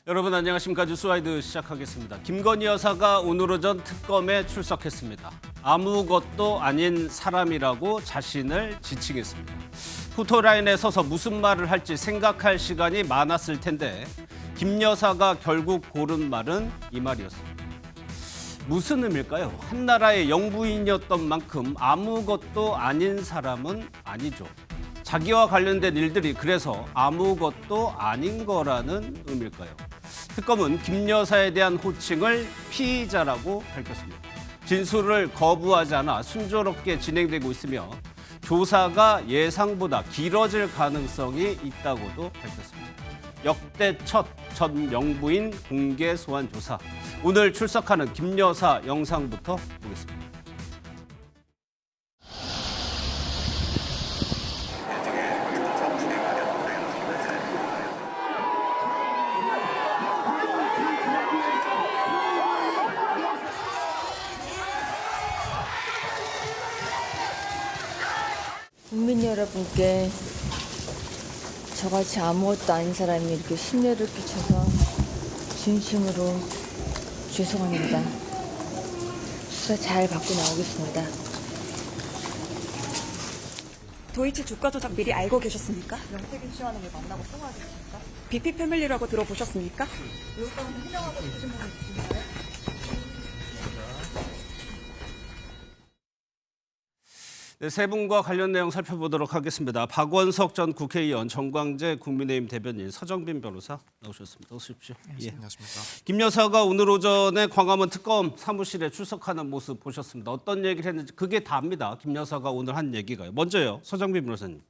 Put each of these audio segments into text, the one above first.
여러분 안녕하십니까. 뉴스와이드 시작하겠습니다. 김건희 여사가 오늘 오전 특검에 출석했습니다. 아무것도 아닌 사람이라고 자신을 지칭했습니다. 포토라인에 서서 무슨 말을 할지 생각할 시간이 많았을 텐데 김 여사가 결국 고른 말은 이 말이었습니다. 무슨 의미일까요? 한나라의 영부인이었던 만큼 아무것도 아닌 사람은 아니죠. 자기와 관련된 일들이 그래서 아무것도 아닌 거라는 의미일까요? 특검은 김 여사에 대한 호칭을 피의자라고 밝혔습니다. 진술을 거부하지 않아 순조롭게 진행되고 있으며 조사가 예상보다 길어질 가능성이 있다고도 밝혔습니다. 역대 첫 전 영부인 공개 소환 조사. 오늘 출석하는 김 여사 영상부터 보겠습니다. 국민 여러분께 저같이 아무것도 아닌 사람이 이렇게 심려를 끼쳐서 진심으로 죄송합니다. 수사 잘 받고 나오겠습니다. 도이치 주가 조작 미리 알고 계셨습니까? 명태균 씨와는 왜 만나고 통화하셨습니까? BP 패밀리라고 들어보셨습니까? 외국 가운데 해명하고 싶으신 분이 있으신가요? 네, 세 분과 관련 내용 살펴보도록 하겠습니다. 박원석 전 국회의원, 정광재 국민의힘 대변인, 서정빈 변호사 나오셨습니다. 어서 오십시오. 예. 안녕하십니까. 김 여사가 오늘 오전에 광화문 특검 사무실에 출석하는 모습 보셨습니다. 어떤 얘기를 했는지 그게 다입니다. 김 여사가 오늘 한 얘기가요. 먼저요. 서정빈 변호사님.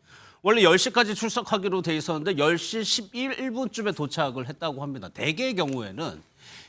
원래 10시까지 출석하기로 돼 있었는데 10시 11분쯤에 도착을 했다고 합니다. 대개의 경우에는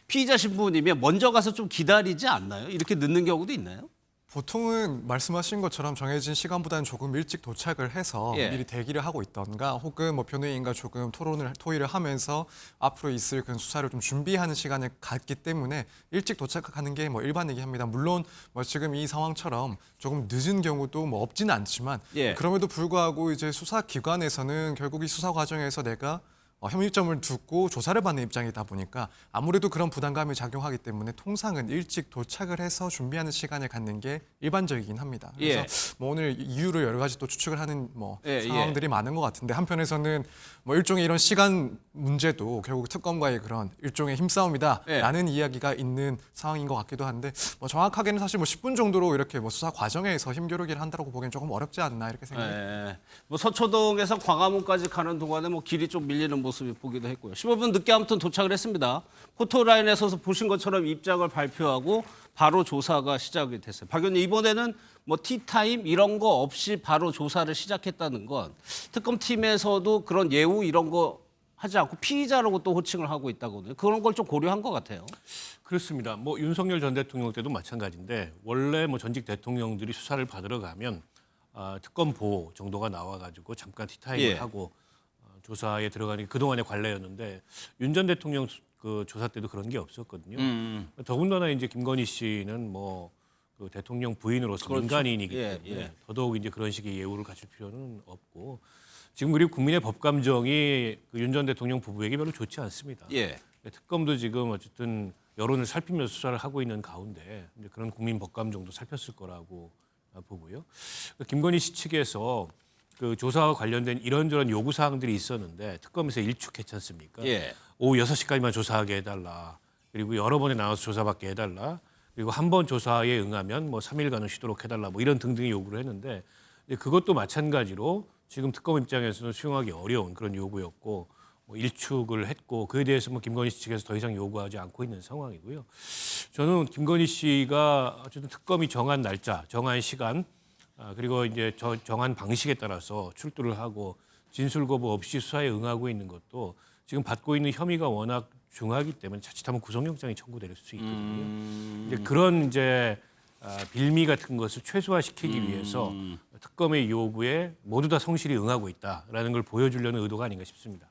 피의자 신분이면 먼저 가서 좀 기다리지 않나요? 이렇게 늦는 경우도 있나요? 보통은 말씀하신 것처럼 정해진 시간보다는 조금 일찍 도착을 해서 예. 미리 대기를 하고 있던가 혹은 변호인과 조금 토의를 하면서 앞으로 있을 그 수사를 좀 준비하는 시간을 갖기 때문에 일찍 도착하는 게 일반이긴 합니다. 물론 지금 이 상황처럼 조금 늦은 경우도 없지는 않지만 예. 그럼에도 불구하고 이제 수사기관에서는 결국 이 수사 과정에서 내가 혐의점을 두고 조사를 받는 입장이다 보니까 아무래도 그런 부담감이 작용하기 때문에 통상은 일찍 도착을 해서 준비하는 시간을 갖는 게 일반적이긴 합니다. 그래서 예. 오늘 이유를 여러 가지 또 추측을 하는 예, 상황들이 많은 것 같은데 한편에서는 일종의 이런 시간 문제도 결국 특검과의 그런 일종의 힘싸움이다라는 이야기가 있는 상황인 것 같기도 한데 정확하게는 사실 10분 정도로 이렇게 수사 과정에서 힘겨루기를 한다고 보기엔 조금 어렵지 않나 이렇게 생각합니다. 서초동에서 광화문까지 가는 동안에 길이 좀 밀리는 모습이 보기도 했고요. 15분 늦게 아무튼 도착을 했습니다. 포토라인에 서서 보신 것처럼 입장을 발표하고 바로 조사가 시작이 됐어요. 박 의원님, 이번에는 티타임 이런 거 없이 바로 조사를 시작했다는 건 특검팀에서도 그런 예우 이런 거 하지 않고 피의자라고 또 호칭을 하고 있다거든요. 그런 걸 좀 고려한 것 같아요. 그렇습니다. 윤석열 전 대통령 때도 마찬가지인데 원래 전직 대통령들이 수사를 받으러 가면 특검 보호 정도가 나와가지고 잠깐 티타임을 하고 조사에 들어가는 게 그동안의 관례였는데 윤 전 대통령 그 조사 때도 그런 게 없었거든요. 더군다나 이제 김건희 씨는 그 대통령 부인으로서 그렇죠. 민간인이기 때문에 더더욱 이제 그런 식의 예우를 갖출 필요는 없고 지금 그리고 국민의 법감정이 그 윤 전 대통령 부부에게 별로 좋지 않습니다. 특검도 지금 어쨌든 여론을 살피면서 수사를 하고 있는 가운데 이제 그런 국민 법감정도 살폈을 거라고 보고요. 김건희 씨 측에서 그 조사와 관련된 이런저런 요구 사항들이 있었는데 특검에서 일축했지 않습니까? 오후 6시까지만 조사하게 해달라. 그리고 여러 번에 나와서 조사받게 해달라. 그리고 한 번 조사에 응하면 3일간은 쉬도록 해달라. 이런 등등의 요구를 했는데 그것도 마찬가지로 지금 특검 입장에서는 수용하기 어려운 그런 요구였고 일축을 했고 그에 대해서 김건희 씨 측에서 더 이상 요구하지 않고 있는 상황이고요. 저는 김건희 씨가 어쨌든 특검이 정한 날짜, 정한 시간 그리고 이제 정한 방식에 따라서 출두를 하고 진술 거부 없이 수사에 응하고 있는 것도 지금 받고 있는 혐의가 워낙 중하기 때문에 자칫하면 구속영장이 청구될 수 있거든요. 이제 그런 이제 빌미 같은 것을 최소화시키기 위해서 특검의 요구에 모두 다 성실히 응하고 있다라는 걸 보여주려는 의도가 아닌가 싶습니다.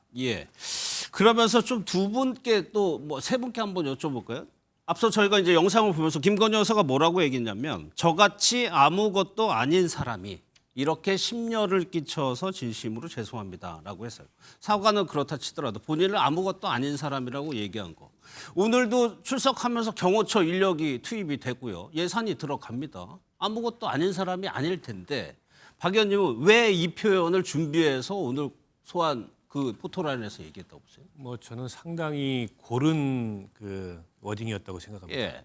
그러면서 좀 두 분께 또 세 분께 한번 여쭤볼까요? 앞서 저희가 이제 영상을 보면서 김건희 여사가 뭐라고 얘기했냐면 저같이 아무것도 아닌 사람이 이렇게 심려를 끼쳐서 진심으로 죄송합니다라고 했어요. 사과는 그렇다 치더라도 본인은 아무것도 아닌 사람이라고 얘기한 거. 오늘도 출석하면서 경호처 인력이 투입이 되고요. 예산이 들어갑니다. 아무것도 아닌 사람이 아닐 텐데 박 의원님은 왜 이 표현을 준비해서 오늘 소환 그 포토라인에서 얘기했다고 보세요? 뭐 저는 상당히 고른 그 워딩이었다고 생각합니다. 예.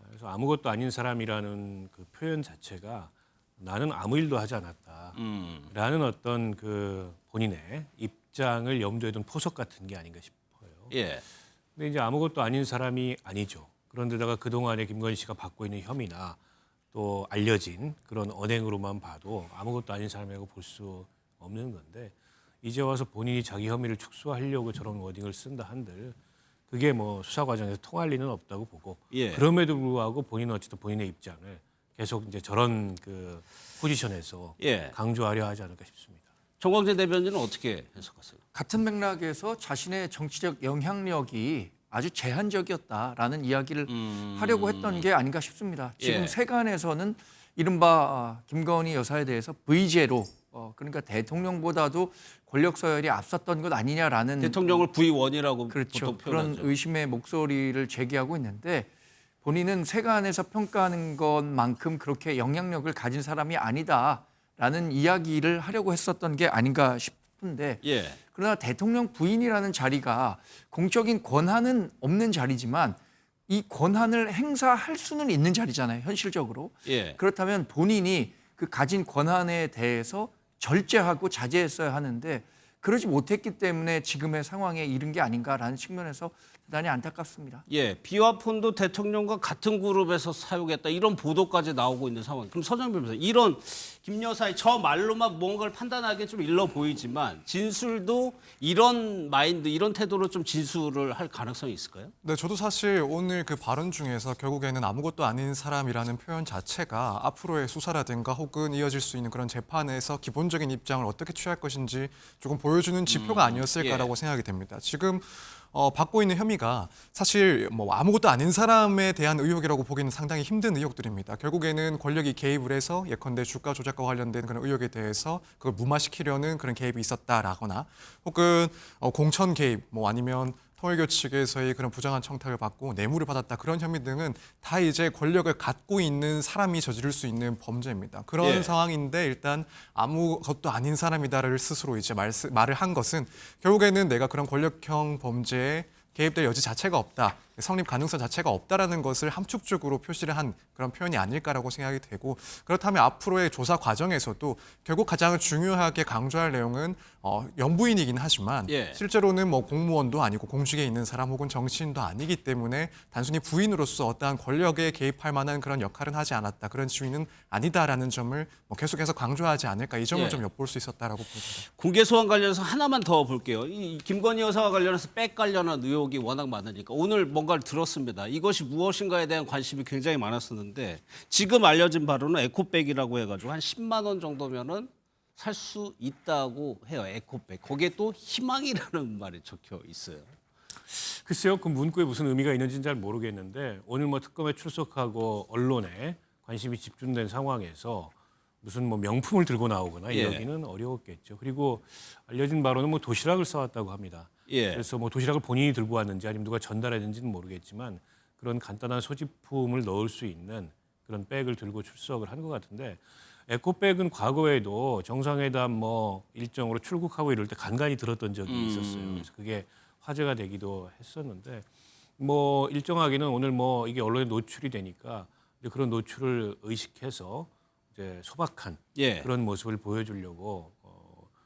그래서 아무것도 아닌 사람이라는 그 표현 자체가 나는 아무 일도 하지 않았다라는 어떤 그 본인의 입장을 염두에 둔 포석 같은 게 아닌가 싶어요. 예. 근데 이제 아무것도 아닌 사람이 아니죠. 그런데다가 그동안에 김건희 씨가 받고 있는 혐의나 또 알려진 그런 언행으로만 봐도 아무것도 아닌 사람이라고 볼 수 없는 건데 이제 와서 본인이 자기 혐의를 축소하려고 저런 워딩을 쓴다 한들 그게 뭐 수사 과정에서 통할 리는 없다고 보고 예. 그럼에도 불구하고 본인은 어쨌든 본인의 입장을 계속 이제 저런 그 포지션에서 예. 강조하려 하지 않을까 싶습니다. 정광재 대변인은 어떻게 해석하세요? 같은 맥락에서 자신의 정치적 영향력이 아주 제한적이었다라는 이야기를 하려고 했던 게 아닌가 싶습니다. 지금 예. 세간에서는 이른바 김건희 여사에 대해서 V제로 그러니까 대통령보다도 권력 서열이 앞섰던 것 아니냐라는 대통령을 V1이라고 그렇죠. 보통 그런 표현하죠. 의심의 목소리를 제기하고 있는데 본인은 세간에서 평가하는 것만큼 그렇게 영향력을 가진 사람이 아니다라는 이야기를 하려고 했었던 게 아닌가 싶은데 예. 그러나 대통령 부인이라는 자리가 공적인 권한은 없는 자리지만 이 권한을 행사할 수는 있는 자리잖아요. 현실적으로. 예. 그렇다면 본인이 그 가진 권한에 대해서 절제하고 자제했어야 하는데 그러지 못했기 때문에 지금의 상황에 이른 게 아닌가라는 측면에서 대단히 안타깝습니다. 예, 비화폰도 대통령과 같은 그룹에서 사용했다 이런 보도까지 나오고 있는 상황. 그럼 서정민 변호사 이런 김 여사의 저 말로만 뭔가를 판단하기 좀 일러 보이지만 진술도 이런 마인드, 이런 태도로 좀 진술을 할 가능성이 있을까요? 네, 저도 사실 오늘 그 발언 중에서 결국에는 아무것도 아닌 사람이라는 표현 자체가 앞으로의 수사라든가 혹은 이어질 수 있는 그런 재판에서 기본적인 입장을 어떻게 취할 것인지 조금 보여주는 지표가 아니었을까라고 생각이 됩니다. 지금 받고 있는 혐의가 사실 뭐 아무것도 아닌 사람에 대한 의혹이라고 보기는 상당히 힘든 의혹들입니다. 결국에는 권력이 개입을 해서 예컨대 주가 조작과 관련된 그런 의혹에 대해서 그걸 무마시키려는 그런 개입이 있었다라거나 혹은 공천 개입 뭐 아니면 통일교 측에서의 그런 부정한 청탁을 받고 뇌물을 받았다 그런 혐의 등은 다 이제 권력을 갖고 있는 사람이 저지를 수 있는 범죄입니다. 그런 예. 상황인데 일단 아무것도 아닌 사람이다를 스스로 이제 말을 한 것은 결국에는 내가 그런 권력형 범죄에 개입될 여지 자체가 없다, 성립 가능성 자체가 없다라는 것을 함축적으로 표시를 한 그런 표현이 아닐까라고 생각이 되고 그렇다면 앞으로의 조사 과정에서도 결국 가장 중요하게 강조할 내용은 영부인이긴 하지만 예. 실제로는 뭐 공무원도 아니고 공직에 있는 사람 혹은 정치인도 아니기 때문에 단순히 부인으로서 어떠한 권력에 개입할 만한 그런 역할은 하지 않았다, 그런 지위는 아니다라는 점을 뭐 계속해서 강조하지 않을까, 이 점을 예. 좀 엿볼 수 있었다라고 봅니다. 공개 소환 관련해서 하나만 더 볼게요. 이 김건희 여사와 관련해서 백 관련한 의혹이 워낙 많으니까 오늘 뭔가를 들었습니다. 이것이 무엇인가에 대한 관심이 굉장히 많았었는데 지금 알려진 바로는 에코백이라고 해가지고 한 10만 원 정도면은 살 수 있다고 해요. 에코백. 거기에 또 희망이라는 말이 적혀 있어요. 글쎄요, 그 문구에 무슨 의미가 있는지는 잘 모르겠는데 오늘 뭐 특검에 출석하고 언론에 관심이 집중된 상황에서 무슨 뭐 명품을 들고 나오거나 예. 이러기는 어려웠겠죠. 그리고 알려진 바로는 뭐 도시락을 싸왔다고 합니다. 예. 그래서 뭐 도시락을 본인이 들고 왔는지 아니면 누가 전달했는지는 모르겠지만 그런 간단한 소지품을 넣을 수 있는 그런 백을 들고 출석을 한 것 같은데 에코백은 과거에도 정상회담 뭐 일정으로 출국하고 이럴 때 간간히 들었던 적이 있었어요. 그래서 그게 화제가 되기도 했었는데 뭐 일정하게는 오늘 뭐 이게 언론에 노출이 되니까 이제 그런 노출을 의식해서 이제 소박한 예. 그런 모습을 보여주려고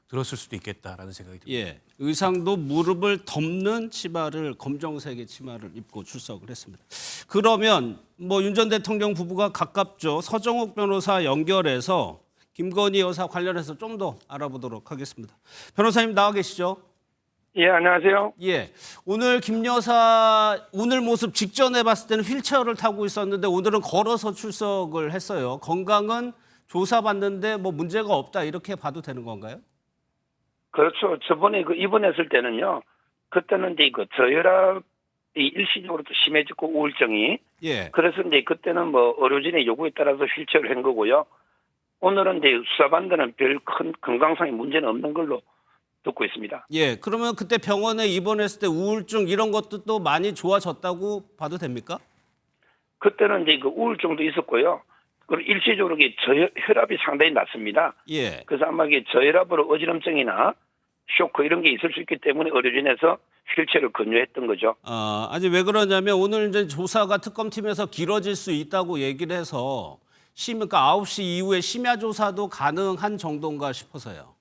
들었을 수도 있겠다라는 생각이 듭니다. 예, 의상도 무릎을 덮는 치마를 검정색의 치마를 입고 출석을 했습니다. 그러면 뭐 윤 전 대통령 부부가 가깝죠. 서정욱 변호사 연결해서 김건희 여사 관련해서 좀 더 알아보도록 하겠습니다. 변호사님 나와 계시죠? 예, 안녕하세요. 예, 오늘 김 여사 오늘 모습 직전에 봤을 때는 휠체어를 타고 있었는데 오늘은 걸어서 출석을 했어요. 건강은 조사받는데 뭐 문제가 없다 이렇게 봐도 되는 건가요? 그렇죠. 저번에 그 입원했을 때는요, 그때는 이제 그 저혈압이 일시적으로 또 심해지고 우울증이. 예, 그래서 이제 그때는 뭐 의료진의 요구에 따라서 휠체어를 한 거고요. 오늘은 이제 수사반들은 별 큰 건강상의 문제는 없는 걸로 듣고 있습니다. 예, 그러면 그때 병원에 입원했을 때 우울증 이런 것도 또 많이 좋아졌다고 봐도 됩니까? 그때는 이제 그 우울증도 있었고요. 그리고 일시적으로 이게 혈압이 상당히 낮습니다. 예. 그래서 아마 이게 저혈압으로 어지럼증이나 쇼크 이런 게 있을 수 있기 때문에 의료진에서 휠체어를 권유했던 거죠. 아니 왜 그러냐면 오늘 이제 조사가 특검팀에서 길어질 수 있다고 얘기를 해서 그러니까 9시 이후에 심야 조사도 가능한 정도인가 싶어서요.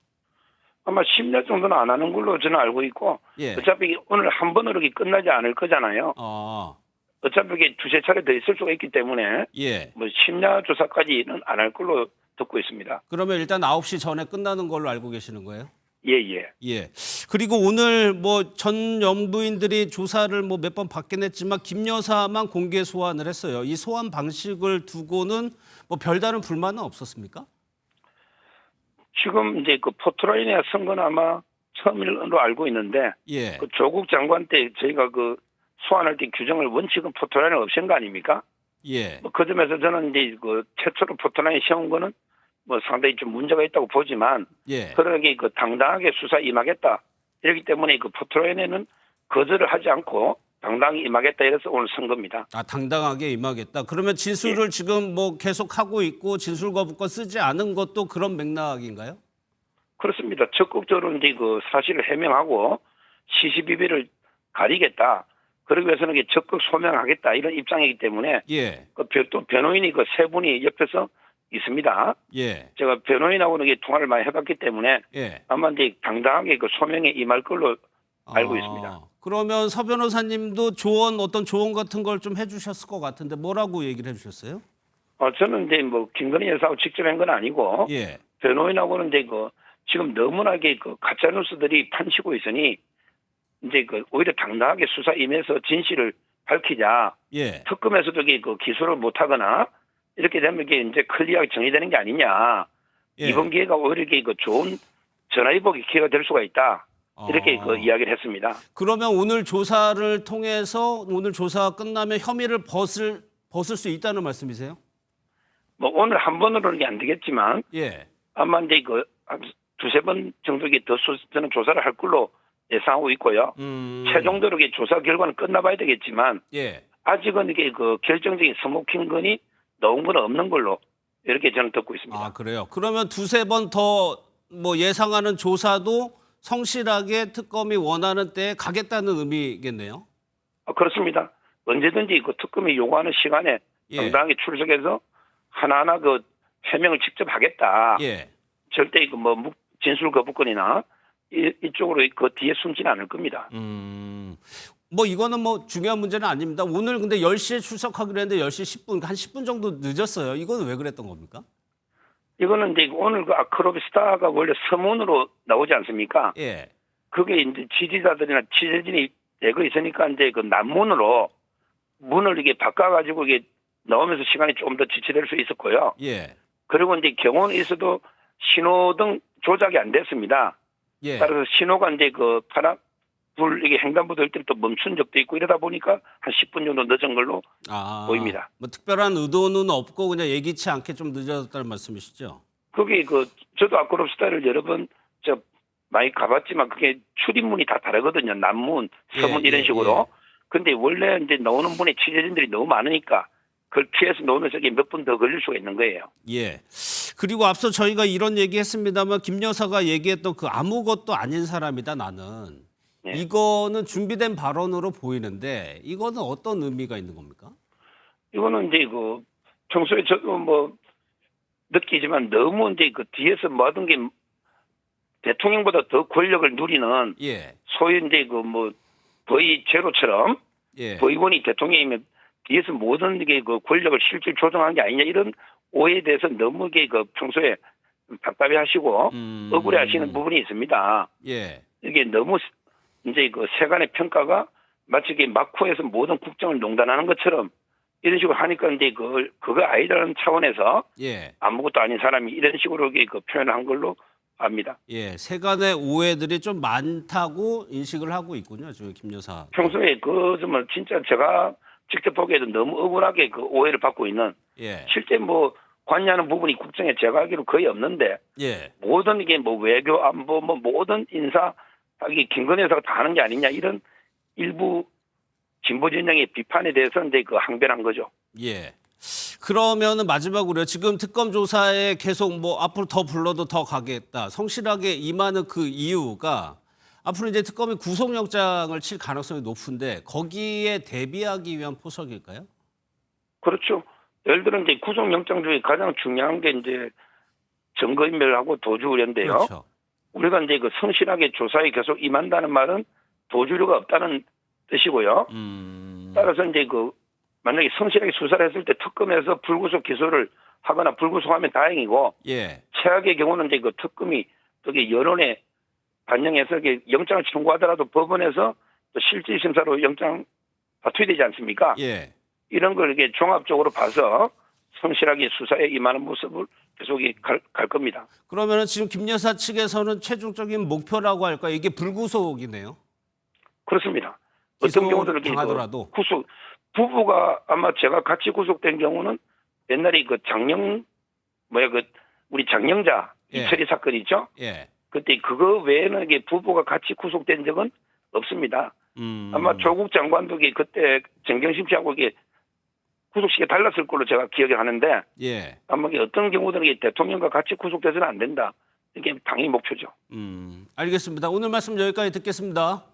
아마 10년 정도는 안 하는 걸로 저는 알고 있고 예. 어차피 오늘 한 번으로 이게 끝나지 않을 거잖아요. 어차피 이게 두세 차례 더 있을 수가 있기 때문에 예. 뭐 심야 조사까지는 안 할 걸로 듣고 있습니다. 그러면 일단 9시 전에 끝나는 걸로 알고 계시는 거예요? 예. 예. 그리고 오늘 뭐 전 연부인들이 조사를 뭐 몇 번 받긴 했지만 김 여사만 공개 소환을 했어요. 이 소환 방식을 두고는 뭐 별다른 불만은 없었습니까? 지금 이제 그 포트라인에 선거는 아마 처음으로 알고 있는데 예. 그 조국 장관 때 저희가 그 소환할 때 규정을 원칙은 포트라인에 없앤 거 아닙니까? 예. 그 점에서 저는 이제 그 최초로 포트라인에 세운 거는 뭐 상당히 좀 문제가 있다고 보지만 예. 그러게 그 당당하게 수사 임하겠다 이렇기 때문에 그 포트라인에는 거절을 하지 않고 당당히 임하겠다 이래서 오늘 선 겁니다. 당당하게 임하겠다. 그러면 진술을 지금 뭐 계속 하고 있고 진술 거부권 쓰지 않은 것도 그런 맥락인가요? 그렇습니다. 적극적으로 이제 그 사실을 해명하고 시시비비를 가리겠다. 그러기 위해서는 이게 적극 소명하겠다 이런 입장이기 때문에 예. 또 변호인이 그 세 분이 옆에서 있습니다. 예. 제가 변호인하고는 이게 통화를 많이 해봤기 때문에 예. 아마 이제 당당하게 그 소명에 임할 걸로 알고 있습니다. 그러면 서 변호사님도 어떤 조언 같은 걸 좀 해주셨을 것 같은데 뭐라고 얘기를 해주셨어요? 저는 이제 뭐 김건희 여사하고 직접 한 건 아니고 예. 변호인하고는 이제 그 지금 너무나게 그 가짜 뉴스들이 판치고 있으니 이제 그 오히려 당당하게 수사 임해서 진실을 밝히자. 예. 특검에서도 이게 그 기소를 못하거나 이렇게 되면 이게 이제 클리어하게 정리되는 게 아니냐. 예. 이번 기회가 오히려 이게 그 좋은 전화위복의 기회가 될 수가 있다. 이렇게 그 이야기를 했습니다. 그러면 오늘 조사를 통해서 오늘 조사가 끝나면 혐의를 벗을 수 있다는 말씀이세요? 뭐 오늘 한 번으로는 안 되겠지만 예. 아마 이제 그 한 두세 번 정도 이게 더 저는 조사를 할 걸로 예상하고 있고요. 최종적으로 이게 조사 결과는 끝나봐야 되겠지만 예. 아직은 이게 그 결정적인 스모킹건이 나온 건 없는 걸로 이렇게 저는 듣고 있습니다. 아, 그래요. 그러면 두세 번 더 뭐 예상하는 조사도 성실하게 특검이 원하는 때에 가겠다는 의미겠네요. 그렇습니다. 언제든지 그 특검이 요구하는 시간에 예. 당당하게 출석해서 하나하나 그 해명을 직접 하겠다. 예. 절대 그 뭐 진술 거부권이나 이쪽으로 그 뒤에 숨지는 않을 겁니다. 뭐 이거는 뭐 중요한 문제는 아닙니다. 오늘 근데 10시에 출석하기로 했는데 10시 10분, 한 10분 정도 늦었어요. 이건 왜 그랬던 겁니까? 이거는 이제 오늘 그 아크로비스타가 원래 서문으로 나오지 않습니까? 예. 그게 이제 지지자들이나 취재진이 대거 있으니까 이제 그 난문으로 문을 이게 바꿔가지고 이게 나오면서 시간이 조금 더 지체될 수 있었고요. 예. 그리고 이제 경호는 있어도 신호등 조작이 안 됐습니다. 예. 따라서 신호가 이제 그 불 이게 횡단보 돌 때 또 멈춘 적도 있고 이러다 보니까 한 10분 정도 늦은 걸로 보입니다. 뭐 특별한 의도는 없고 그냥 예기치 않게 좀 늦어졌다는 말씀이시죠? 그게 그 저도 아크로비스타를 여러 번 많이 가봤지만 그게 출입문이 다 다르거든요. 남문, 서문 예, 이런 예, 식으로. 근데 원래 이제 나오는 분의 취재진들이 너무 많으니까 그걸 피해서 나오면서 이게 몇 분 더 걸릴 수가 있는 거예요. 예. 그리고 앞서 저희가 이런 얘기했습니다만 김 여사가 얘기했던 그 아무것도 아닌 사람이다 나는. 네. 이거는 준비된 발언으로 보이는데 이거는 어떤 의미가 있는 겁니까? 이거는 이제 그 평소에 저도 뭐 느끼지만 너무 이제 그 뒤에서 모든 게 대통령보다 더 권력을 누리는 예. 소위 이제 그 뭐 거의 제로처럼 예. 거의원이 대통령이면 뒤에서 모든 게 그 권력을 실질 조정한 게 아니냐 이런 오해에 대해서 너무 이게 그 평소에 답답해 하시고 억울해 하시는 부분이 있습니다. 예. 이게 너무 이제 그 세간의 평가가 마치 이게 마쿠에서 모든 국정을 농단하는 것처럼 이런 식으로 하니까 이제 그거 아니라는 차원에서 예. 아무것도 아닌 사람이 이런 식으로 그 표현을 한 걸로 압니다. 예. 세간의 오해들이 좀 많다고 인식을 하고 있군요. 지금 김 여사. 평소에 그 점을 진짜 제가 직접 보기에도 너무 억울하게 그 오해를 받고 있는 예. 실제 뭐 관여하는 부분이 국정에 제가 알기로 거의 없는데 예. 모든 이게 뭐 외교 안보 뭐 모든 인사 이게 김건희 여사가 다 하는 게 아니냐 이런 일부 진보 진영의 비판에 대해서 이제 그 항변한 거죠. 예. 그러면은 마지막으로요. 지금 특검 조사에 계속 뭐 앞으로 더 불러도 더 가겠다. 성실하게 임하는 그 이유가 앞으로 이제 특검이 구속영장을 칠 가능성이 높은데 거기에 대비하기 위한 포석일까요? 그렇죠. 예를 들어 이제 구속영장 중에 가장 중요한 게 이제 증거인멸하고 도주우려인데요. 그렇죠. 우리가 이제 그 성실하게 조사에 계속 임한다는 말은 도주료가 없다는 뜻이고요. 따라서 이제 그 만약에 성실하게 수사를 했을 때 특검에서 불구속 기소를 하거나 불구속하면 다행이고 예. 최악의 경우는 이제 그 특검이 저기 여론에 반영해서 이렇게 영장을 청구하더라도 법원에서 또 실질 심사로 영장 발표되지 않습니까? 예. 이런 걸 이렇게 종합적으로 봐서 성실하게 수사에 임하는 모습을 계속 갈 겁니다. 그러면은 지금 김 여사 측에서는 최종적인 목표라고 할까 이게 불구속이네요. 그렇습니다. 기소 어떤 경우들은 이렇게 당하더라도. 구속 부부가 아마 제가 같이 구속된 경우는 옛날에 그 우리 장영자 예. 이철이 사건 있죠? 예. 그때 그거 외에는 이게 부부가 같이 구속된 적은 없습니다. 아마 조국 장관도 그때 정경심 씨하고 이게 구속시기가 달랐을 걸로 제가 기억이 하는데 예. 아마 어떤 경우들은 이게 대통령과 같이 구속돼서는 안 된다. 이게 당연히 목표죠. 알겠습니다. 오늘 말씀 여기까지 듣겠습니다.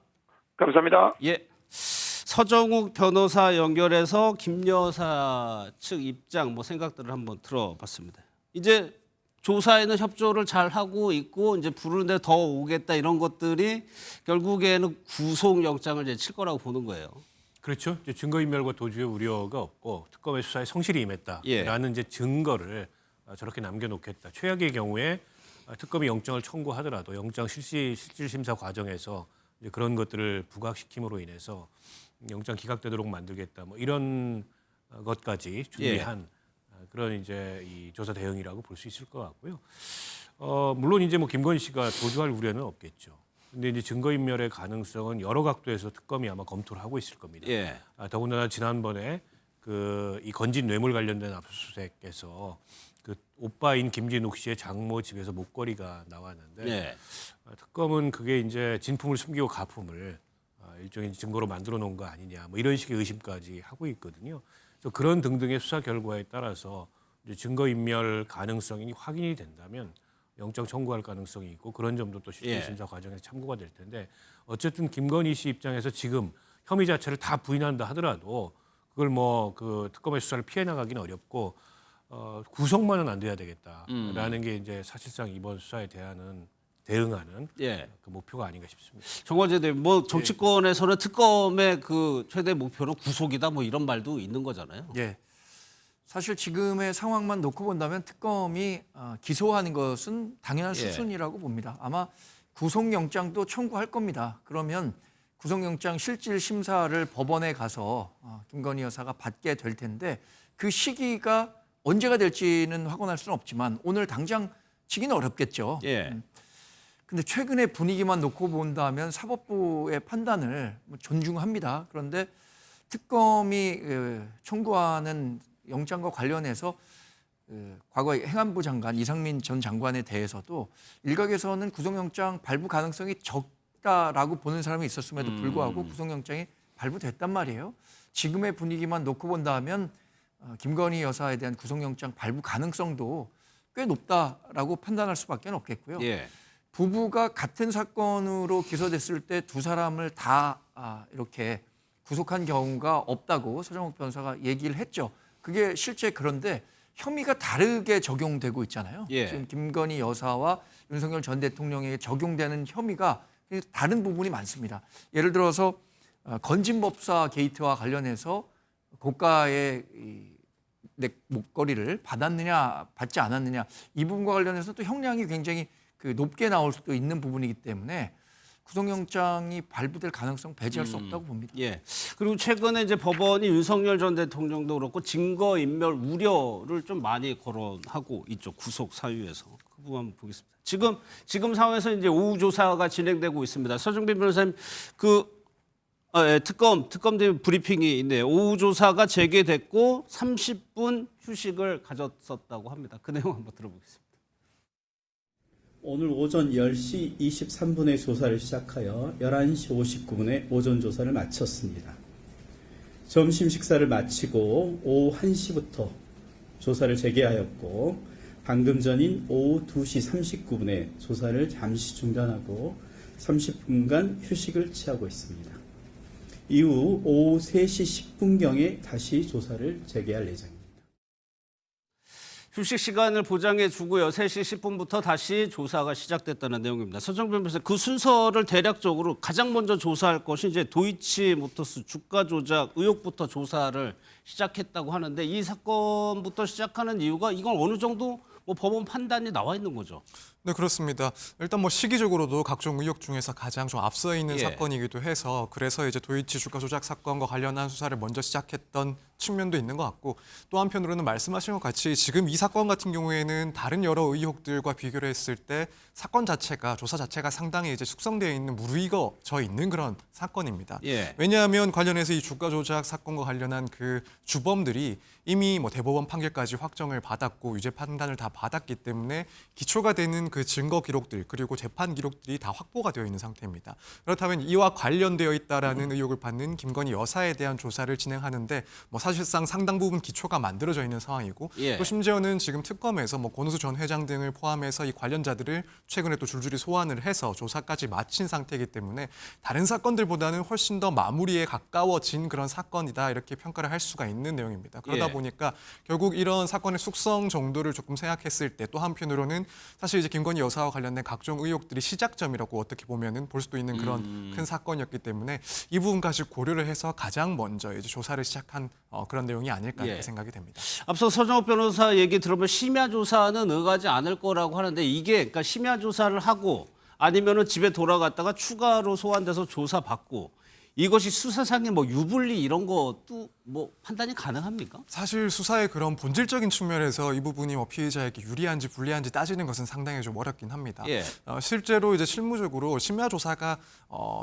감사합니다. 예. 서정욱 변호사 연결해서 김 여사 측 입장 생각들을 한번 들어봤습니다. 이제 조사에는 협조를 잘 하고 있고 이제 부르는데 더 오겠다 이런 것들이 결국에는 구속영장을 이제 칠 거라고 보는 거예요. 그렇죠. 이제 증거인멸과 도주의 우려가 없고 특검의 수사에 성실히 임했다라는 이제 증거를 저렇게 남겨놓겠다. 최악의 경우에 특검이 영장을 청구하더라도 영장 실질 심사 과정에서 이제 그런 것들을 부각시킴으로 인해서 영장 기각되도록 만들겠다. 뭐 이런 것까지 준비한 그런 이제 이 조사 대응이라고 볼 수 있을 것 같고요. 물론 이제 뭐 김건희 씨가 도주할 우려는 없겠죠. 근데 이제 증거인멸의 가능성은 여러 각도에서 특검이 아마 검토를 하고 있을 겁니다. 예. 더군다나 지난번에 그 이 건진 뇌물 관련된 압수수색에서 그 오빠인 김진욱 씨의 장모 집에서 목걸이가 나왔는데 예. 특검은 그게 이제 진품을 숨기고 가품을 일종의 증거로 만들어 놓은 거 아니냐 뭐 이런 식의 의심까지 하고 있거든요. 그래서 그런 등등의 수사 결과에 따라서 이제 증거인멸 가능성이 확인이 된다면 영장 청구할 가능성이 있고 그런 점도 또 실질 심사 과정에서 참고가 될 텐데 어쨌든 김건희 씨 입장에서 지금 혐의 자체를 다 부인한다 하더라도 그걸 뭐 그 특검의 수사를 피해 나가기는 어렵고 구속만은 안 돼야 되겠다라는 게 이제 사실상 이번 수사에 대응하는 그 목표가 아닌가 싶습니다. 정관재 대표, 정치권에서는 특검의 그 최대 목표는 구속이다 이런 말도 있는 거잖아요. 예. 사실 지금의 상황만 놓고 본다면 특검이 기소하는 것은 당연한 수순이라고 봅니다. 아마 구속영장도 청구할 겁니다. 그러면 구속영장 실질 심사를 법원에 가서 김건희 여사가 받게 될 텐데 그 시기가 언제가 될지는 확언할 수는 없지만 오늘 당장 치기는 어렵겠죠. 근데 최근의 분위기만 놓고 본다면 사법부의 판단을 존중합니다. 그런데 특검이 청구하는 영장과 관련해서 과거 행안부 장관 이상민 전 장관에 대해서도 일각에서는 구속영장 발부 가능성이 적다라고 보는 사람이 있었음에도 불구하고 구속영장이 발부됐단 말이에요. 지금의 분위기만 놓고 본다면 김건희 여사에 대한 구속영장 발부 가능성도 꽤 높다라고 판단할 수밖에 없겠고요. 부부가 같은 사건으로 기소됐을 때 두 사람을 다 이렇게 구속한 경우가 없다고 서정욱 변호사가 얘기를 했죠. 그게 실제 그런데 혐의가 다르게 적용되고 있잖아요. 지금 김건희 여사와 윤석열 전 대통령에게 적용되는 혐의가 다른 부분이 많습니다. 예를 들어서 건진법사 게이트와 관련해서 고가의 내 목걸이를 받았느냐 받지 않았느냐 이 부분과 관련해서 또 형량이 굉장히 높게 나올 수도 있는 부분이기 때문에 구속영장이 발부될 가능성 배제할 수 없다고 봅니다. 그리고 최근에 이제 법원이 윤석열 전 대통령도 그렇고 증거인멸 우려를 좀 많이 거론하고 있죠. 구속 사유에서. 그 부분 한번 보겠습니다. 지금 상황에서 이제 오후 조사가 진행되고 있습니다. 서정빈 변호사님, 예, 특검팀 브리핑이 있네요. 오후 조사가 재개됐고 30분 휴식을 가졌었다고 합니다. 그 내용 한번 들어보겠습니다. 오늘 오전 10시 23분에 조사를 시작하여 11시 59분에 오전 조사를 마쳤습니다. 점심 식사를 마치고 오후 1시부터 조사를 재개하였고 방금 전인 오후 2시 39분에 조사를 잠시 중단하고 30분간 휴식을 취하고 있습니다. 이후 오후 3시 10분경에 다시 조사를 재개할 예정입니다. 휴식 시간을 보장해 주고요. 3시 10분부터 다시 조사가 시작됐다는 내용입니다. 서정변 변호사, 그 순서를 대략적으로 가장 먼저 조사할 것이 이제 도이치모터스 주가 조작 의혹부터 조사를 시작했다고 하는데 이 사건부터 시작하는 이유가 이건 어느 정도 뭐 법원 판단이 나와 있는 거죠. 네, 그렇습니다. 일단 뭐 시기적으로도 각종 의혹 중에서 가장 좀 앞서 있는 예. 사건이기도 해서 그래서 이제 도이치 주가 조작 사건과 관련한 수사를 먼저 시작했던 측면도 있는 것 같고 또 한편으로는 말씀하신 것 같이 지금 이 사건 같은 경우에는 다른 여러 의혹들과 비교를 했을 때 사건 자체가 조사 자체가 상당히 이제 숙성되어 있는 무르익어져 있는 그런 사건입니다. 예. 왜냐하면 관련해서 이 주가 조작 사건과 관련한 그 주범들이 이미 뭐 대법원 판결까지 확정을 받았고 유죄 판단을 다 받았기 때문에 기초가 되는 그 증거 기록들 그리고 재판 기록들이 다 확보가 되어 있는 상태입니다. 그렇다면 이와 관련되어 있다라는 의혹을 받는 김건희 여사에 대한 조사를 진행하는데 뭐 사실상 상당 부분 기초가 만들어져 있는 상황이고 예. 또 심지어는 지금 특검에서 뭐 권오수 전 회장 등을 포함해서 이 관련자들을 최근에 또 줄줄이 소환을 해서 조사까지 마친 상태이기 때문에 다른 사건들보다는 훨씬 더 마무리에 가까워진 그런 사건이다 이렇게 평가를 할 수가 있는 내용입니다. 그러다 예. 보니까 결국 이런 사건의 숙성 정도를 조금 생각했을 때 또 한편으로는 사실 이제 김건희 여사와 관련된 각종 의혹들이 시작점이라고 어떻게 보면은 볼 수도 있는 그런 큰 사건이었기 때문에 이 부분까지 고려를 해서 가장 먼저 이제 조사를 시작한 그런 내용이 아닐까 이렇게 예. 생각이 됩니다. 앞서 서정욱 변호사 얘기 들으면 심야 조사는 응하지 않을 거라고 하는데 이게 그러니까 심야 조사를 하고 아니면은 집에 돌아갔다가 추가로 소환돼서 조사받고 이것이 수사상의 뭐 유불리 이런 것도 뭐 판단이 가능합니까? 사실 수사의 그런 본질적인 측면에서 이 부분이 뭐 피의자에게 유리한지 불리한지 따지는 것은 상당히 좀 어렵긴 합니다. 예. 실제로 이제 실무적으로 심야 조사가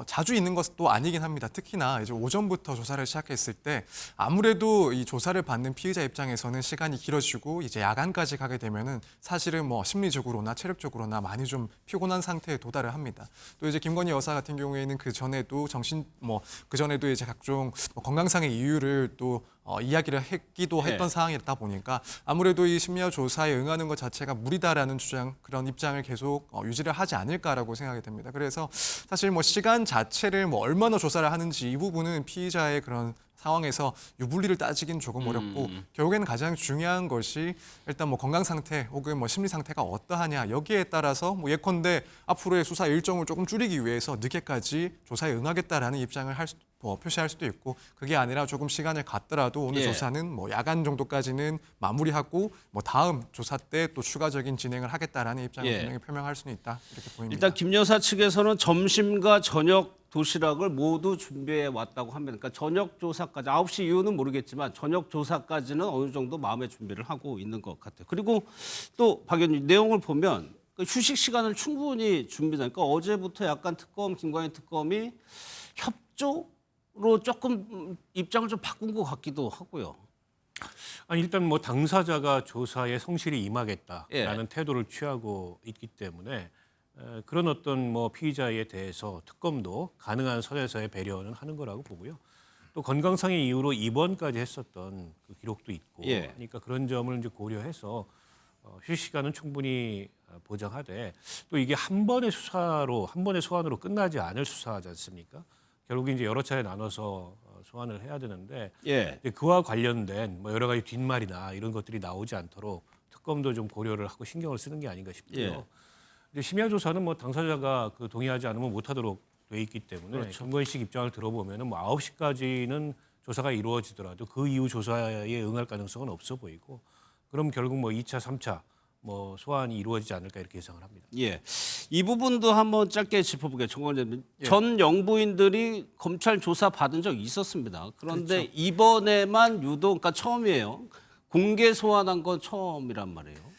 자주 있는 것도 아니긴 합니다. 특히나 이제 오전부터 조사를 시작했을 때 아무래도 이 조사를 받는 피의자 입장에서는 시간이 길어지고 이제 야간까지 가게 되면은 사실은 뭐 심리적으로나 체력적으로나 많이 좀 피곤한 상태에 도달을 합니다. 또 이제 김건희 여사 같은 경우에는 그 전에도 그 전에도 이제 각종 건강상의 이유를 또 이야기를 했기도 했던 상황이다 보니까 아무래도 이 심야 조사에 응하는 것 자체가 무리다라는 주장 그런 입장을 계속 유지를 하지 않을까라고 생각이 됩니다. 그래서 사실 뭐 시간 자체를 뭐 얼마나 조사를 하는지 이 부분은 피의자의 그런 상황에서 유불리를 따지긴 조금 어렵고 결국에는 가장 중요한 것이 일단 뭐 건강 상태 혹은 뭐 심리 상태가 어떠하냐 여기에 따라서 뭐 예컨대 앞으로의 수사 일정을 조금 줄이기 위해서 늦게까지 조사에 응하겠다라는 입장을 표시할 수도 있고 그게 아니라 조금 시간을 갖더라도 오늘 예. 조사는 뭐 야간 정도까지는 마무리하고 뭐 다음 조사 때 또 추가적인 진행을 하겠다라는 입장을 예. 분명히 표명할 수는 있다 이렇게 보입니다. 일단 김 여사 측에서는 점심과 저녁 도시락을 모두 준비해 왔다고 합니다. 그러니까 저녁 조사까지 9시 이후는 모르겠지만 저녁 조사까지는 어느 정도 마음의 준비를 하고 있는 것 같아요. 그리고 또 박 의원님 내용을 보면 그 휴식 시간을 충분히 준비하니까 그러니까 어제부터 약간 김관희 특검이 협조로 조금 입장을 좀 바꾼 것 같기도 하고요. 아니 일단 뭐 당사자가 조사에 성실히 임하겠다라는 예. 태도를 취하고 있기 때문에 그런 어떤 뭐 피의자에 대해서 특검도 가능한 선에서의 배려는 하는 거라고 보고요. 또 건강상의 이유로 입원까지 했었던 그 기록도 있고, 예. 그러니까 그런 점을 이제 고려해서 휴식 시간은 충분히 보장하되 또 이게 한 번의 소환으로 끝나지 않을 수사하지 않습니까? 결국 이제 여러 차례 나눠서 소환을 해야 되는데 예. 이제 그와 관련된 뭐 여러 가지 뒷말이나 이런 것들이 나오지 않도록 특검도 좀 고려를 하고 신경을 쓰는 게 아닌가 싶고요. 예. 이제 심야 조사는 뭐 당사자가 그 동의하지 않으면 못하도록 돼 있기 때문에 그렇죠. 김건희 씨 입장을 들어보면은 뭐 9시까지는 조사가 이루어지더라도 그 이후 조사에 응할 가능성은 없어 보이고 그럼 결국 뭐 2차, 3차 뭐 소환이 이루어지지 않을까 이렇게 예상을 합니다. 예, 이 부분도 한번 짧게 짚어보게요. 전 영부인들이 검찰 조사 받은 적 있었습니다. 그런데 그렇죠. 이번에만 유독, 그러니까 처음이에요. 공개 소환한 건 처음이란 말이에요.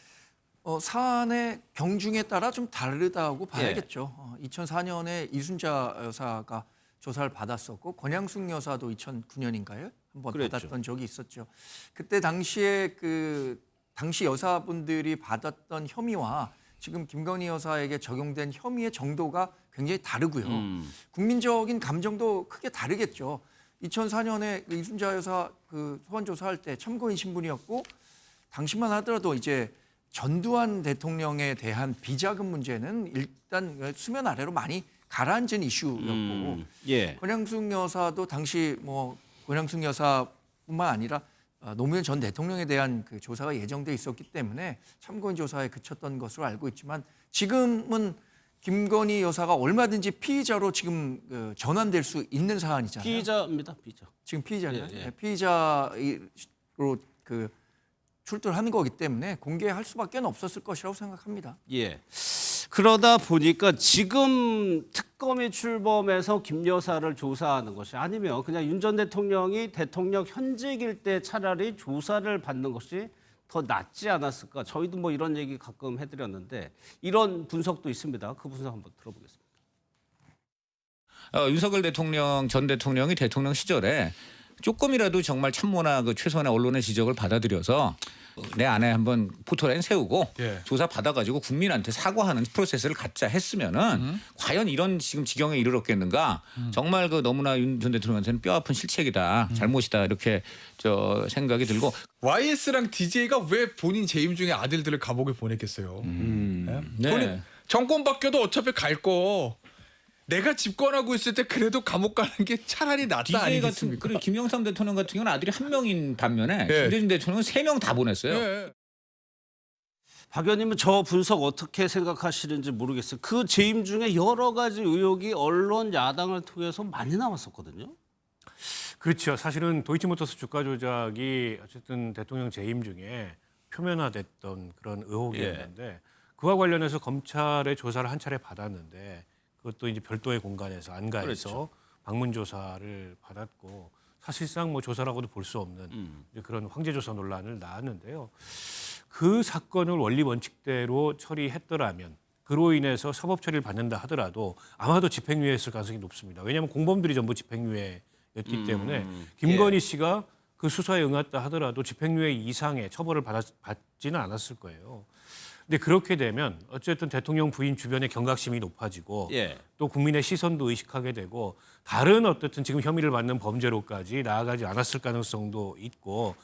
사안의 경중에 따라 좀 다르다고 봐야겠죠. 2004년에 이순자 여사가 조사를 받았었고 권양숙 여사도 2009년인가요? 한번 그랬죠. 받았던 적이 있었죠. 그때 당시에 당시 여사분들이 받았던 혐의와 지금 김건희 여사에게 적용된 혐의의 정도가 굉장히 다르고요. 국민적인 감정도 크게 다르겠죠. 2004년에 이순자 여사 소환 조사할 때 참고인 신분이었고 당시만 하더라도 이제 전두환 대통령에 대한 비자금 문제는 일단 수면 아래로 많이 가라앉은 이슈였고 예. 권양숙 여사도 당시 권양숙 여사뿐만 아니라 노무현 전 대통령에 대한 그 조사가 예정돼 있었기 때문에 참고인 조사에 그쳤던 것으로 알고 있지만 지금은 김건희 여사가 얼마든지 피의자로 지금 전환될 수 있는 사안이잖아요. 피의자입니다. 피의자. 지금 피의자는 예, 예. 피의자로 출두하는 거기 때문에 공개할 수밖에 없었을 것이라고 생각합니다. 예. 그러다 보니까 지금 특검이 출범해서 김 여사를 조사하는 것이 아니면 그냥 윤 전 대통령이 대통령 현직일 때 차라리 조사를 받는 것이 더 낫지 않았을까? 저희도 뭐 이런 얘기 가끔 해드렸는데 이런 분석도 있습니다. 그 분석 한번 들어보겠습니다. 윤석열 대통령 전 대통령이 대통령 시절에 조금이라도 정말 참모나 최소한의 언론의 지적을 받아들여서 내 안에 한번 포토라인 세우고 조사 받아가지고 국민한테 사과하는 프로세스를 갖자 했으면은 과연 이런 지금 지경에 이르렀겠는가? 정말 너무나 윤 전 대통령한테는 뼈아픈 실책이다, 잘못이다 이렇게 생각이 들고. YS랑 DJ가 왜 본인 재임 중에 아들들을 감옥에 보냈겠어요? 네. 정권 바뀌어도 어차피 갈 거. 내가 집권하고 있을 때 그래도 감옥 가는 게 차라리 낫다 DJ 같은 아니겠습니까? 그리고 김영삼 대통령 같은 경우는 아들이 1명인 반면에 예. 김대중 대통령은 3명 다 보냈어요. 예. 박 의원님은 저 분석 어떻게 생각하시는지 모르겠어요. 그 재임 중에 여러 가지 의혹이 언론 야당을 통해서 많이 나왔었거든요. 그렇죠. 사실은 도이치모터스 주가 조작이 어쨌든 대통령 재임 중에 표면화됐던 그런 의혹이었는데 그와 관련해서 검찰의 조사를 한 차례 받았는데 그것도 이제 별도의 공간에서 안가에서 그렇죠. 방문 조사를 받았고 사실상 조사라고도 볼 수 없는 이제 그런 황제 조사 논란을 낳았는데요. 그 사건을 원리 원칙대로 처리했더라면 그로 인해서 사법 처리를 받는다 하더라도 아마도 집행유예했을 가능성이 높습니다. 왜냐하면 공범들이 전부 집행유예였기 때문에 김건희 씨가 그 수사에 응했다 하더라도 집행유예 이상의 처벌을 받지는 않았을 거예요. 근데 그렇게 되면 어쨌든 대통령 부인 주변의 경각심이 높아지고 또 국민의 시선도 의식하게 되고 다른 어쨌든 지금 혐의를 받는 범죄로까지 나아가지 않았을 가능성도 있고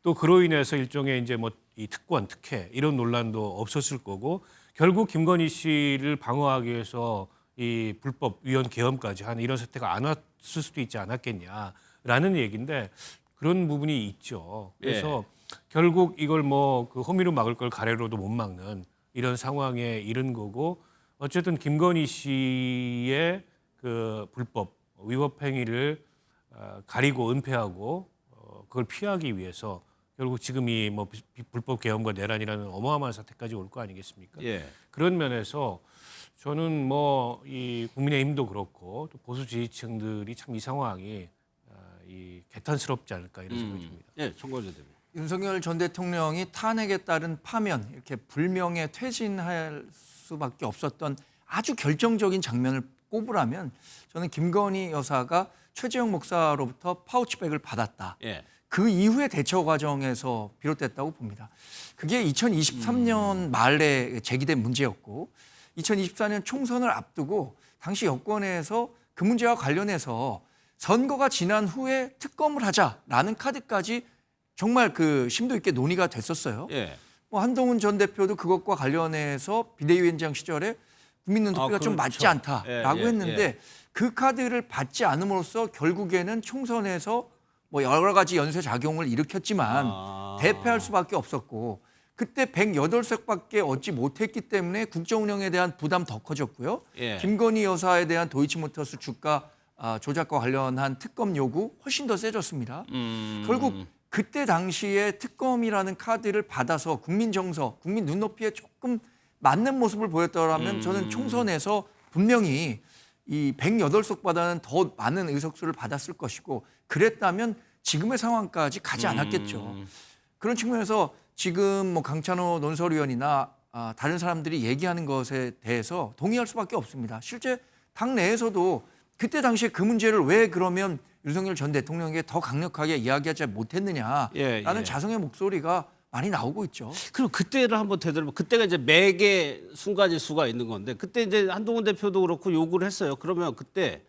또 그로 인해서 일종의 이제 이 특권, 특혜 이런 논란도 없었을 거고 결국 김건희 씨를 방어하기 위해서 이 불법 위헌 계엄까지 하는 이런 사태가 안 왔을 수도 있지 않았겠냐라는 얘기인데 그런 부분이 있죠. 그래서 결국 이걸 그 혐의로 막을 걸 가래로도 못 막는 이런 상황에 이른 거고 어쨌든 김건희 씨의 그 불법 위법 행위를 가리고 은폐하고 그걸 피하기 위해서 결국 지금 이 불법 계엄과 내란이라는 어마어마한 사태까지 올 거 아니겠습니까? 그런 면에서 저는 이 국민의힘도 그렇고 또 보수 지지층들이 참 이 상황이 이 개탄스럽지 않을까 이런 생각이 듭니다. 정거제 대표. 윤석열 전 대통령이 탄핵에 따른 파면 이렇게 불명예 퇴진할 수밖에 없었던 아주 결정적인 장면을 꼽으라면 저는 김건희 여사가 최재형 목사로부터 파우치백을 받았다. 그 이후의 대처 과정에서 비롯됐다고 봅니다. 그게 2023년 말에 제기된 문제였고 2024년 총선을 앞두고 당시 여권에서 그 문제와 관련해서 선거가 지난 후에 특검을 하자라는 카드까지 정말 심도 있게 논의가 됐었어요. 한동훈 전 대표도 그것과 관련해서 비대위원장 시절에 국민 눈높이가 좀 맞지 않다라고 했는데 그 카드를 받지 않음으로써 결국에는 총선에서 여러 가지 연쇄 작용을 일으켰지만 대패할 수밖에 없었고 그때 108석밖에 얻지 못했기 때문에 국정 운영에 대한 부담 더 커졌고요. 김건희 여사에 대한 도이치모터스 주가 조작과 관련한 특검 요구 훨씬 더 세졌습니다. 결국 그때 당시에 특검이라는 카드를 받아서 국민 정서, 국민 눈높이에 조금 맞는 모습을 보였더라면 저는 총선에서 분명히 이 108석보다는 더 많은 의석수를 받았을 것이고 그랬다면 지금의 상황까지 가지 않았겠죠. 그런 측면에서 지금 강찬호 논설위원이나 다른 사람들이 얘기하는 것에 대해서 동의할 수밖에 없습니다. 실제 당 내에서도 그때 당시에 그 문제를 왜 그러면 윤석열 전 대통령에게 더 강력하게 이야기하지 못했느냐라는 예. 자성의 목소리가 많이 나오고 있죠. 그럼 그때를 한번 되돌아보면 그때가 이제 매개 순간일 수가 있는 건데 그때 이제 한동훈 대표도 그렇고 요구를 했어요. 그러면 그때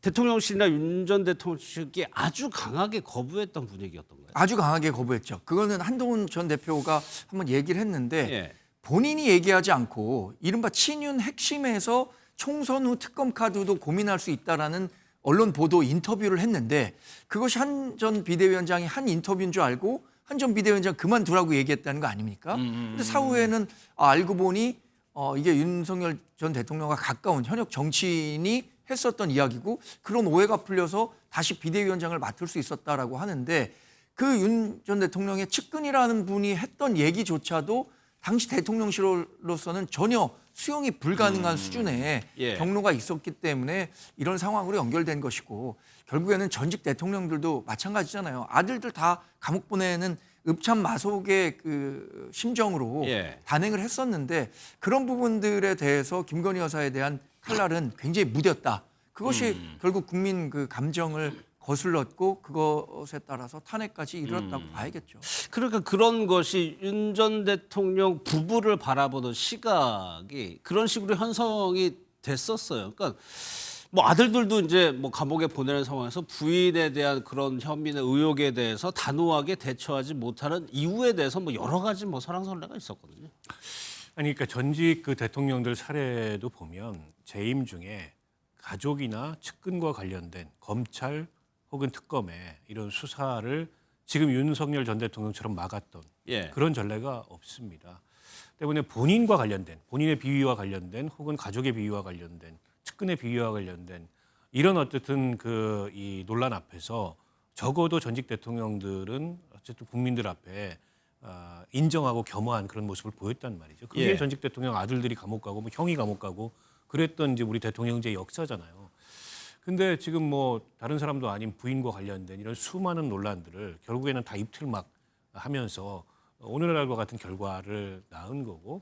대통령실이나 윤 전 대통령 측이 아주 강하게 거부했던 분위기였던 거예요. 아주 강하게 거부했죠. 그거는 한동훈 전 대표가 한번 얘기를 했는데 예. 본인이 얘기하지 않고 이른바 친윤 핵심에서 총선 후 특검 카드도 고민할 수 있다라는 언론 보도 인터뷰를 했는데 그것이 한 전 비대위원장이 한 인터뷰인 줄 알고 한 전 비대위원장 그만두라고 얘기했다는 거 아닙니까? 근데 사후에는 알고 보니 이게 윤석열 전 대통령과 가까운 현역 정치인이 했었던 이야기고 그런 오해가 풀려서 다시 비대위원장을 맡을 수 있었다라고 하는데 그 윤 전 대통령의 측근이라는 분이 했던 얘기조차도 당시 대통령실로서는 전혀 수용이 불가능한 수준의 예. 경로가 있었기 때문에 이런 상황으로 연결된 것이고 결국에는 전직 대통령들도 마찬가지잖아요. 아들들 다 감옥 보내는 읍참마속의 그 심정으로 예. 단행을 했었는데 그런 부분들에 대해서 김건희 여사에 대한 칼날은 굉장히 무뎠다. 그것이 결국 국민 그 감정을 거슬렀고 그것에 따라서 탄핵까지 이르렀다고 봐야겠죠. 그러니까 그런 것이 윤 전 대통령 부부를 바라보는 시각이 그런 식으로 형성이 됐었어요. 그러니까 뭐 아들들도 이제 뭐 감옥에 보내는 상황에서 부인에 대한 그런 혐의나 의혹에 대해서 단호하게 대처하지 못하는 이유에 대해서 뭐 여러 가지 뭐 설왕설래가 있었거든요. 아니 그러니까 전직 그 대통령들 사례도 보면 재임 중에 가족이나 측근과 관련된 검찰 혹은 특검의 이런 수사를 지금 윤석열 전 대통령처럼 막았던 예. 그런 전례가 없습니다. 때문에 본인과 관련된 본인의 비위와 관련된 혹은 가족의 비위와 관련된 측근의 비위와 관련된 이런 어쨌든 그 이 논란 앞에서 적어도 전직 대통령들은 어쨌든 국민들 앞에 인정하고 겸허한 그런 모습을 보였단 말이죠. 그게 예. 전직 대통령 아들들이 감옥 가고 뭐 형이 감옥 가고 그랬던 이제 우리 대통령제의 역사잖아요. 근데 지금 뭐 다른 사람도 아닌 부인과 관련된 이런 수많은 논란들을 결국에는 다 입틀막 하면서 오늘날과 같은 결과를 낳은 거고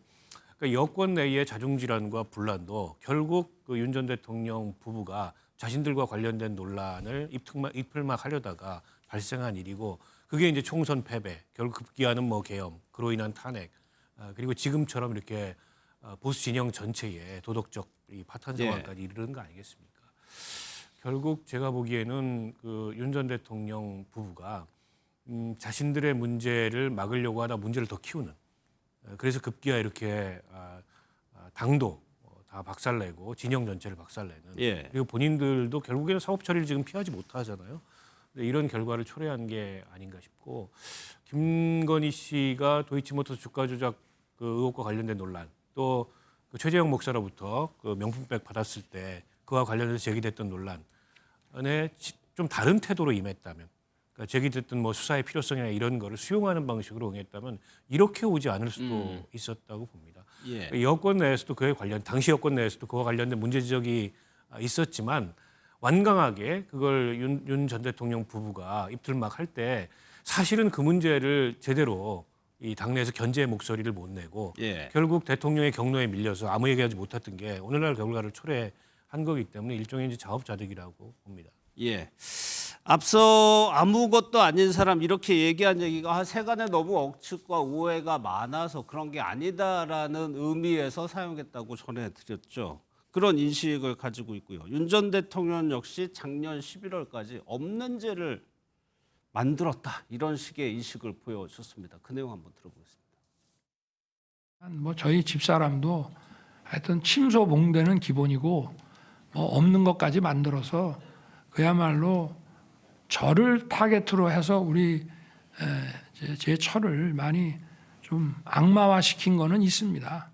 그러니까 여권 내의 자중질환과 분란도 결국 그 윤 전 대통령 부부가 자신들과 관련된 논란을 입틀막 하려다가 발생한 일이고 그게 이제 총선 패배, 결국 급기야는 뭐 계엄, 그로 인한 탄핵, 그리고 지금처럼 이렇게 보수 진영 전체에 도덕적 이 파탄 상황까지 이르는 거 아니겠습니까? 결국 제가 보기에는 그 윤 전 대통령 부부가 자신들의 문제를 막으려고 하다 문제를 더 키우는 그래서 급기야 이렇게 당도 다 박살내고 진영 전체를 박살내는 예. 그리고 본인들도 결국에는 사법 처리를 지금 피하지 못하잖아요. 이런 결과를 초래한 게 아닌가 싶고 김건희 씨가 도이치모터스 주가 조작 그 의혹과 관련된 논란 또 그 최재형 목사로부터 그 명품백 받았을 때 그와 관련해서 제기됐던 논란에 좀 다른 태도로 임했다면 그러니까 제기됐던 뭐 수사의 필요성이나 이런 거를 수용하는 방식으로 응했다면 이렇게 오지 않을 수도 있었다고 봅니다. 예. 여권 내에서도 그에 관련 당시 여권 내에서도 그와 관련된 문제 지적이 있었지만 완강하게 그걸 윤 전 대통령 부부가 입틀막 할 때 사실은 그 문제를 제대로 이 당내에서 견제의 목소리를 못 내고 예. 결국 대통령의 경로에 밀려서 아무 얘기하지 못했던 게 오늘날 결과를 초래한 거기 때문에 일종의 이제 자업자득이라고 봅니다. 예. 앞서 아무것도 아닌 사람 이렇게 얘기한 얘기가 세간에 너무 억측과 오해가 많아서 그런 게 아니다라는 의미에서 사용했다고 전해드렸죠. 그런 인식을 가지고 있고요. 윤 전 대통령 역시 작년 11월까지 없는 죄를 만들었다. 이런 식의 인식을 보여줬습니다. 그 내용 한번 들어보겠습니다. 뭐 저희 집사람도 하여튼 침소봉대는 기본이고 뭐 없는 것까지 만들어서 그야말로 저를 타겟으로 해서 우리 제 처를 많이 좀 악마화시킨 거는 있습니다.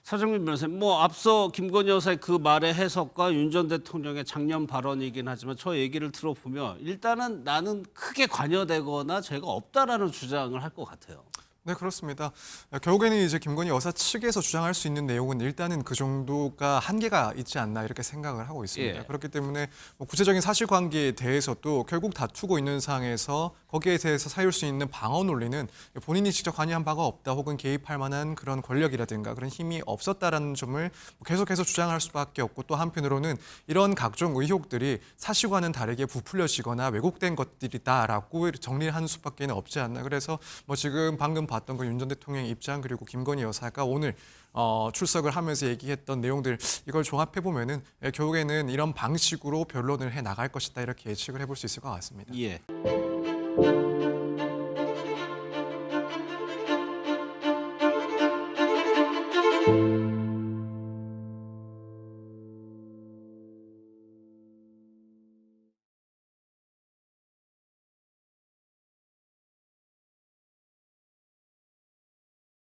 사정민 변호사님, 뭐 앞서 김건희 여사의 그 말의 해석과 윤 전 대통령의 작년 발언이긴 하지만 저 얘기를 들어보면 일단은 나는 크게 관여되거나 죄가 없다라는 주장을 할 것 같아요. 네, 그렇습니다. 결국에는 이제 김건희 여사 측에서 주장할 수 있는 내용은 일단은 그 정도가 한계가 있지 않나 이렇게 생각을 하고 있습니다. 예. 그렇기 때문에 뭐 구체적인 사실관계에 대해서도 결국 다투고 있는 상황에서 거기에 대해서 사유할 수 있는 방어 논리는 본인이 직접 관여한 바가 없다 혹은 개입할 만한 그런 권력이라든가 그런 힘이 없었다라는 점을 계속해서 주장할 수밖에 없고 또 한편으로는 이런 각종 의혹들이 사실과는 다르게 부풀려지거나 왜곡된 것들이다라고 정리를 하는 수밖에 없지 않나. 그래서 뭐 지금 방금 봤던 그 윤 전 대통령의 입장 그리고 김건희 여사가 오늘 출석을 하면서 얘기했던 내용들 이걸 종합해 보면은 결국에는 이런 방식으로 변론을 해 나갈 것이다 이렇게 예측을 해볼 수 있을 것 같습니다. 예.